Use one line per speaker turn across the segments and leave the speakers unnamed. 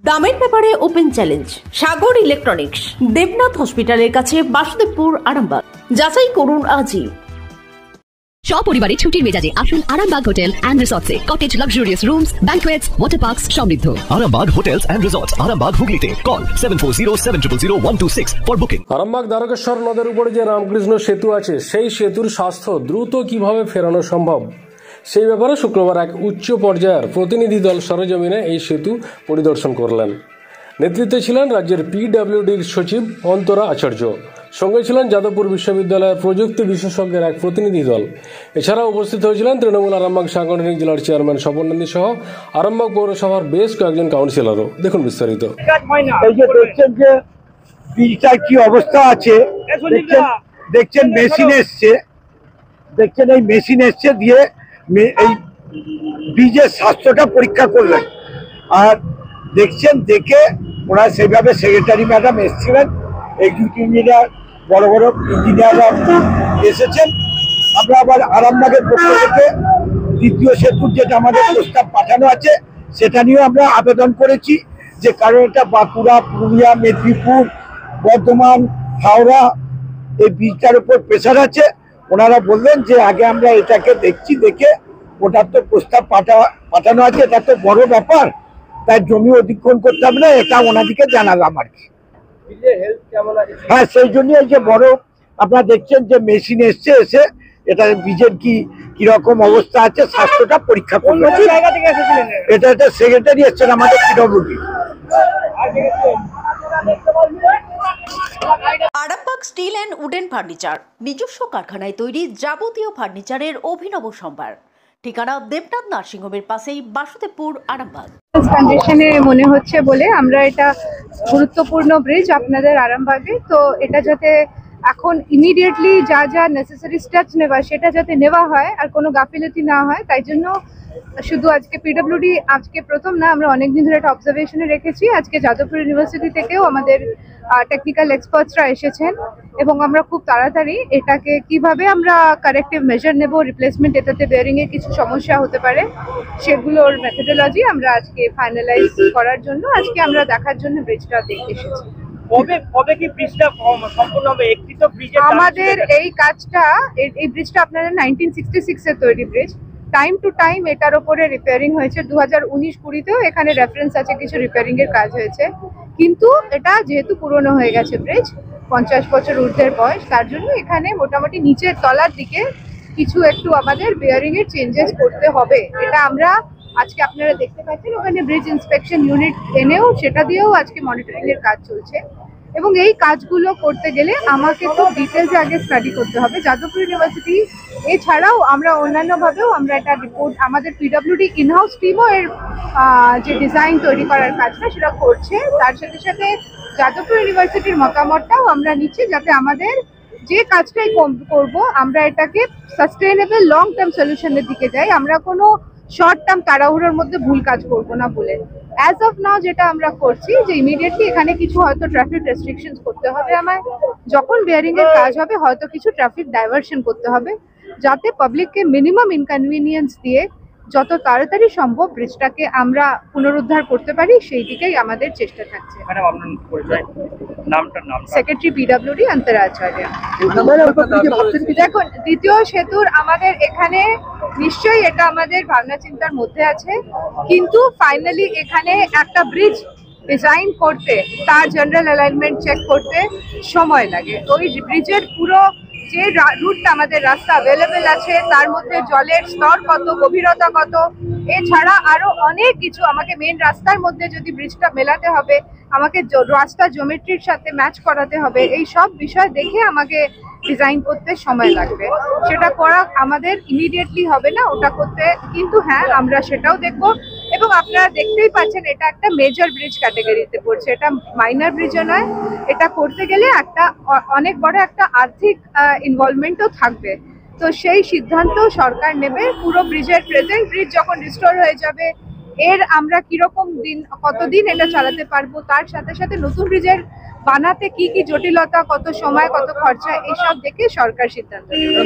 দামের ব্যাপারে open challenge সাগর electronics, Debnath হসপিটালের কাছে, বাসুদেবপুর, আরামবাগ। যাচাই করুন আজই।
সপরিবারে ছুটির মেজাজে আসুন আরামবাগ হোটেল অ্যান্ড রিসর্টসে। Cottage, luxurious rooms, banquets, water parks সমৃদ্ধ।
Arambagh hotels and resorts, Arambagh, হুগলিতে। Call 7407000126 for booking.
Arambagh Dwarakeswar নদের উপরে যে রামকৃষ্ণ সেতু আছে, সেই সেতুর স্বাস্থ্য দ্রুত কিভাবে ফেরানো সম্ভব, সেই ব্যাপারে শুক্রবার এক উচ্চ পর্যায়ের প্রতিনিধি দল সরেজমিনে এই সেতু পরিদর্শন করলেন। নেতৃত্বে ছিলেন রাজ্যের পিডব্লিউডির সচিব অন্তরা আচার্য, সঙ্গে ছিলেন যাদবপুর বিশ্ববিদ্যালয়ের প্রযুক্তি বিশেষজ্ঞের এক প্রতিনিধি দল। এছাড়াও উপস্থিত হয়েছিলেন তৃণমূল আরামবাগ সাংগঠনিক জেলার চেয়ারম্যান স্বপন নন্দী সহ আরামবাগ পৌরসভার বেশ কয়েকজন কাউন্সিলরও। দেখুন বিস্তারিত।
এই যে দেখছেন যে ব্রিজটার কি অবস্থা আছে, দেখছেন মেশিন এসছে, দেখছেন এই মেশিন এসছে দিয়ে এই ব্রিজের স্বাস্থ্যটা পরীক্ষা করলেন। আর দেখছেন দেখে ওরা সেইভাবে সেক্রেটারি ম্যাডাম এসেছিলেন, এক্সিকিউটিভ ইঞ্জিনিয়ার, বড় বড় ইঞ্জিনিয়াররা এসেছেন। আমরা আবার আরামবাগের পক্ষ থেকে দ্বিতীয় সেতুর যেটা আমাদের প্রস্তাব পাঠানো আছে সেটা নিয়েও আমরা আবেদন করেছি, যে কারণ এটা বাঁকুড়া, পুরুলিয়া, মেদিনীপুর, বর্ধমান, হাওড়া এই ব্রিজটার উপর প্রেশার আছে। ওনারা বললেন যে আগে আমরা এটাকে দেখছি, দেখে ওটার তো প্রস্তাব পাঠানো আছে, এটা তো বড় ব্যাপার, তাই জমি অধিগ্রহণ করতে হবে না, এটা ওনাদিকে জানালাম আর কি। হ্যাঁ, সেই জন্য এই যে বড় আপনারা দেখছেন যে মেশিন এসছে, এসে এটা ব্রিজের কিরকম অবস্থা আছে স্বাস্থ্যটা পরীক্ষা করলো। এটা একটা সেক্রেটারি এসছেন আমাদের PWD.
Arambagh steel and wooden furniture, নিজস্ব কারখানায় তৈরি যাবতীয় ফার্নিচারের অভিনব সম্ভার। ঠিকানা দেবনাথ নার্সিংহোমের পাশেই, বাসুদেবপুর, আরামবাগ।
কন্ডিশনে মনে হচ্ছে বলে আমরা এটা গুরুত্বপূর্ণ ব্রিজ আপনাদের আরামবাগে, তো এটা যাতে এখন ইমিডিয়েটলি যা যা নেসেসারি স্টেপস নেওয়া সেটা যাতে নেওয়া হয় আর কোনো গাফিলতি না হয়, তাই জন্য শুধু আজকে পিডব্লিউডি আজকে প্রথম না, আমরা অনেকদিন ধরে একটা অবজারভেশনে রেখেছি। আজকে যাদবপুর ইউনিভার্সিটি থেকেও আমাদের টেকনিক্যাল এক্সপার্টসরা এসেছেন এবং আমরা খুব তাড়াতাড়ি এটাকে কিভাবে আমরা কারেক্টিভ মেজার নেব, রিপ্লেসমেন্ট, এটাতে বেয়ারিংয়ের কিছু সমস্যা হতে পারে সেগুলোর মেথোডোলজি আমরা আজকে ফাইনালাইজ করার জন্য আজকে আমরা দেখার জন্য ব্রিজটা দেখতে এসেছি।
কবে কি ব্রিজটা সম্পূর্ণ হবে? একটি তো ব্রিজ
আমাদের এই কাজটা, এই ব্রিজটা আপনাদের 1966 এর তৈরি ব্রিজ। টাইম টু টাইম এটার উপরে রিপেয়ারিং হয়েছে। 2019-20তেও এখানে রেফারেন্স আছে, কিছু রিপেয়ারিং এর কাজ হয়েছে, কিন্তু এটা যেহেতু পুরনো হয়ে গেছে ব্রিজ, 50 বছর ঊর্ধ্বের বয়স, তার জন্য এখানে মোটামুটি নিচের তলার দিকে কিছু একটু আমাদের বেয়ারিং এর চেঞ্জেস করতে হবে। এটা আমরা আজকে আপনারা দেখতে পাচ্ছেন, ওখানে ব্রিজ ইন্সপেকশন ইউনিট এনেও সেটা দিয়েও আজকে মনিটরিং এর কাজ চলছে। এবং এই কাজগুলো করতে গেলে আমাকে খুব ডিটেলসে আগে স্টাডি করতে হবে। যাদবপুর ইউনিভার্সিটি এছাড়াও আমরা অন্যান্যভাবেও আমরা একটা রিপোর্ট, আমাদের পিডব্লিউডি ইনহাউস টিমও এর যে ডিজাইন তৈরি করার কাজটা সেটা করছে। তার সাথে সাথে যাদবপুর ইউনিভার্সিটির মতামতটাও আমরা নিচ্ছি, যাতে আমাদের যে কাজটাই করব আমরা এটাকে সাস্টেইনেবল লং টার্ম সলিউশনের দিকে যাই, আমরা কোনো শর্ট টার্ম তাড়াহুড়োর মধ্যে ভুল কাজ করবো না বলে। অ্যাজ অফ নাও যেটা আমরা করছি যে ইমিডিয়েটলি এখানে কিছু হয়তো ট্রাফিক রেস্ট্রিকশনস করতে হবে আমায়, যখন বেয়ারিং এর কাজ হবে হয়তো কিছু ট্রাফিক ডাইভারশন করতে হবে, যাতে পাবলিককে মিনিমাম ইনকনভিনিয়েন্স দিয়ে যত তাড়াতাড়ি সম্ভব ব্রিজটাকে আমরা পুনরুদ্ধার করতে পারি, সেই দিকেই আমাদের চেষ্টা থাকছে। সেক্রেটারি পিডব্লিউডি অন্তরা আচার্য। দেখুন, দ্বিতীয় সেতুর আমাদের এখানে নিশ্চয়ই এটা আমাদের ভাবনা চিন্তার মধ্যে আছে, কিন্তু ফাইনালি এখানে একটা ব্রিজ ডিজাইন করতে, তার জেনারেল অ্যালাইনমেন্ট চেক করতে সময় লাগে। ওই ব্রিজের পুরো যে রুটটা আমাদের রাস্তা অ্যাভেলেবেল আছে, তার মধ্যে জলের স্তর কত, গভীরতা কত, এছাড়া আরো অনেক কিছু, আমাকে মেন রাস্তার মধ্যে যদি ব্রিজটা মেলাতে হবে, আমাকে রাস্তা জিওমেট্রির সাথে ম্যাচ করাতে হবে, এই সব বিষয় দেখে আমাকে ডিজাইন করতে সময় লাগবে। সেটা করা আমাদের ইমিডিয়েটলি হবে না ওটা করতে, কিন্তু হ্যাঁ আমরা সেটাও দেখব। এবং আপনারা দেখতেই পাচ্ছেন এটা একটা মেজর ব্রিজ ক্যাটাগরিতে পড়ছে, এটা মাইনর ব্রিজও নয়। এটা করতে গেলে একটা অনেক বড় একটা আর্থিক ইনভলভমেন্টও থাকবে, তো সেই সিদ্ধান্ত সরকার নেবে। পুরো ব্রিজের প্রেজেন্ট ব্রিজ যখন রিস্টোর হয়ে যাবে, এর আমরা কিরকম দিন কতদিন এটা চালাতে পারবো, তার সাথে সাথে নতুন ব্রিজের বানাতে কি কি জটিলতা, কত সময়, কত খরচা, এইসব দেখে সরকার সিদ্ধান্ত নেবে।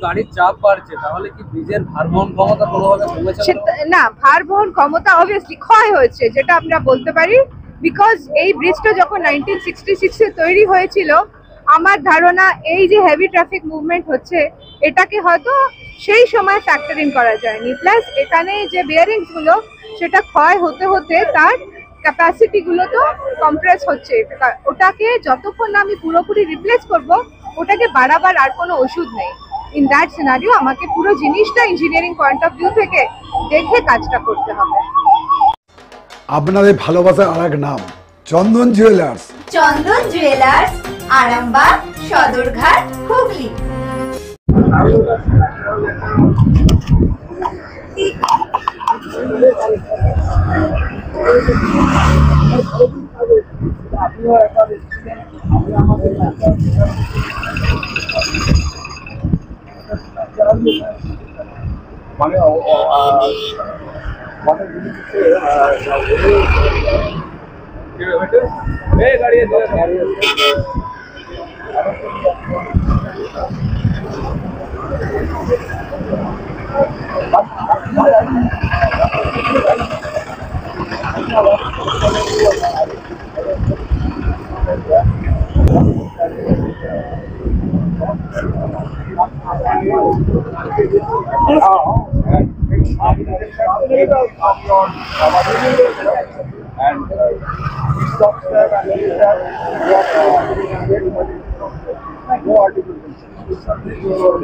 গাড়ির চাপ বাড়ছে, তাহলে কি ব্রিজের ভারবহন ক্ষমতা কোনোভাবে কমেছে?
না, ভার বহন ক্ষমতা অবভিয়াসলি ক্ষয় হয়েছে, যেটা আমরা বলতে পারি। বিকজ এই ব্রিজটা যখন 1966 তৈরি হয়েছিল, আমার ধারণা এই যে হেভি ট্রাফিক মুভমেন্ট হচ্ছে এটাকে হয়তো সেই সময় ফ্যাক্টর ইন করা যায়নি। প্লাস এখানে যে বিয়ারিংস গুলো সেটা ক্ষয় হতে হতে তার ক্যাপাসিটি গুলো তো কম্প্রেস হচ্ছে। ওটাকে যতক্ষণ না আমি পুরোপুরি রিপ্লেস করব, ওটাকে বাড়াবার আর কোনো ওষুধ নেই। ইন দ্যাট সিনারিও আমাকে পুরো জিনিসটা ইঞ্জিনিয়ারিং পয়েন্ট অফ ভিউ থেকে দেখে কাজটা করতে হবে।
আপনাদের ভালোবাসার আর এক নাম Chandan jewellers.
Chandan jewellers, Arambagh, Sadarghat, Hooghly.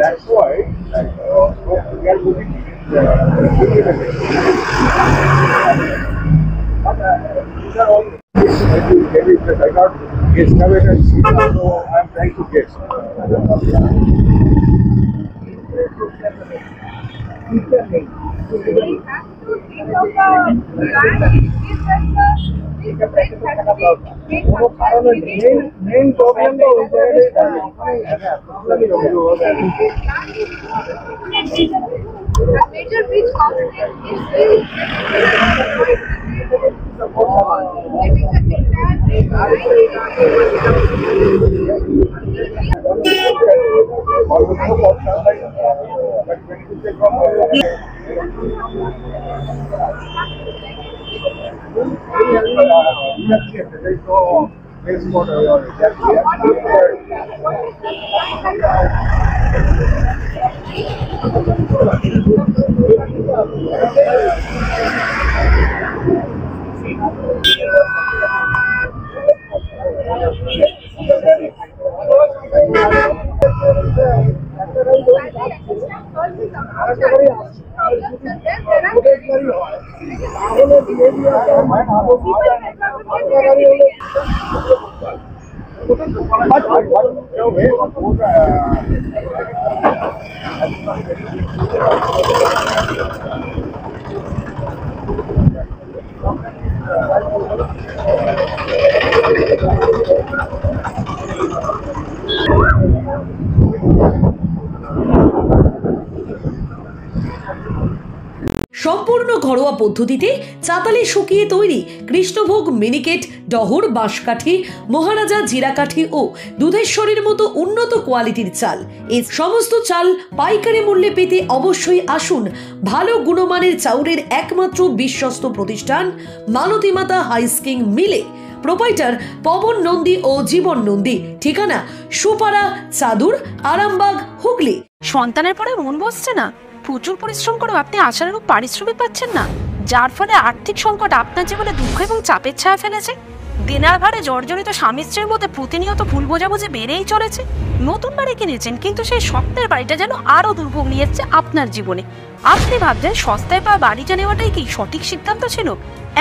That's why we are looking I got excavator, so I'm trying to get. Main problem
major bridge component is
সম্পূর্ণ ঘরোয়া পদ্ধতিতে চাতালে শুকিয়ে তৈরি কৃষ্ণভোগ মিনিকেট, ডহর, বাঁশকাঠি, মহারাজা জিরাকাঠি ও দুধেশ্বরীর মতো উন্নত কোয়ালিটির চাল। এই সমস্ত চাল পাইকারি মূল্যে পেতে অবশ্যই আসুন ভালো গুণমানের চাউলের একমাত্র বিশ্বস্ত প্রতিষ্ঠান মালতীমাতা হাইস্কিং মিলে। প্রোপাইটার পবন নন্দী ও জীবন নন্দী। ঠিকানা সুপারা, চাদুর, আরামবাগ, হুগলি।
সন্তানের পরে মন বসছে না, প্রচুর পরিশ্রম করেও আপনি আশানুরূপ পারিশ্রমিক পাচ্ছেন না, যার ফলে আর্থিক সংকট আপনার জীবনে দুঃখ এবং চাপের ছায়া ফেলেছে। দেনার ভারে জর্জরিত স্বামী স্ত্রীর মধ্যে প্রতিনিয়ত ভুল বোঝাবুঝি বেড়েই চলেছে। নতুন বাড়ি কিনেছেন, কিন্তু সেই স্বপ্নের বাড়িটা যেন আরো দুর্ভোগ নিয়ে এসছে আপনার জীবনে। আপনি ভাবছেন সস্তায় পাওয়া বাড়িটা নেওয়াটাই কি সঠিক সিদ্ধান্ত ছিল?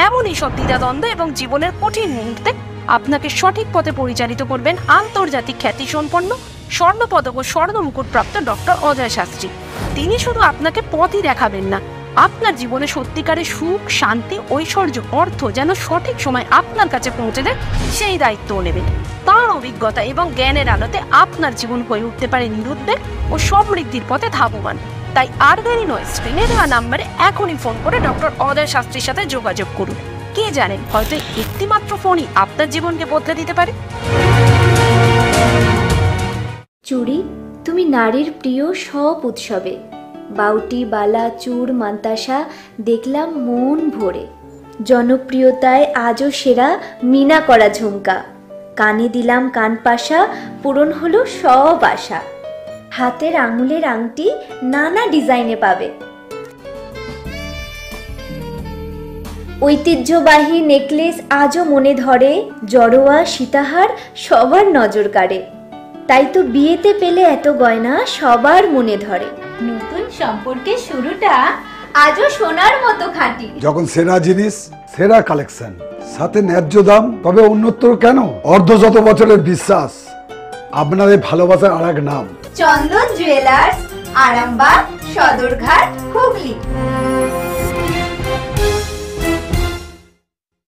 এমনই সব দ্বিধাদ্বন্দ্ব এবং জীবনের কঠিন মুহূর্তে আপনাকে সঠিক পথে পরিচালিত করবেন আন্তর্জাতিক খ্যাতিসম্পন্ন স্বর্ণপদক ও স্বর্ণ মুকুটপ্রাপ্ত ডক্টর অজয় শাস্ত্রী। তিনি শুধু আপনাকে পথই দেখাবেন না, আপনার জীবনে সত্যিকারের সুখ, শান্তি, ঐশ্বর্য, অর্থ যেন সঠিক সময় আপনার কাছে পৌঁছে দেয় সেই দায়িত্বও নেবেন। তার অভিজ্ঞতা এবং জ্ঞানের আলোতে আপনার জীবন হয়ে উঠতে পারে নিরুদ্বেগ ও সমৃদ্ধির পথে ধাবমান। তাই আর দেরি নয়, স্ক্রিনে দেওয়া নাম্বারে এখনই ফোন করে ডক্টর অদয় শাস্ত্রীর সাথে যোগাযোগ করুন। কে জানেন, হয়তো একটি মাত্র ফোনই আপনার জীবনকে বদলে দিতে পারে।
চুড়ি, তুমি নারীর প্রিয় সব উৎসবে। বাউটি, বালা, চূড়, মান্তাসা দেখলাম মন ভরে। জনপ্রিয়তায় আজও সেরা মিনা করা ঝুমকা। কানে দিলাম কানপাশা, পূরণ হলো সব আশা। হাতের আঙুলের আংটি নানা ডিজাইনে পাবে। ঐতিহ্যবাহী নেকলেস আজও মনে ধরে। জড়োয়া, সীতাহার সবার নজর কাড়ে। তাই তো বিয়েতে পেলে এত গয়না সবার মনে ধরে। নতুন সম্পর্কের শুরুটা আজও সোনার মতো খাঁটি।
যখন সেরা জিনিস, সেরা কালেকশন, সাথে ন্যায্য দাম, তবে উন্নতর কেন? অর্ধশত বছরের বিশ্বাস, আপনাদের ভালোবাসার আর এক নাম
চন্দন জুয়েলার্স, আরামবাগ, সদরঘাট, হুগলি।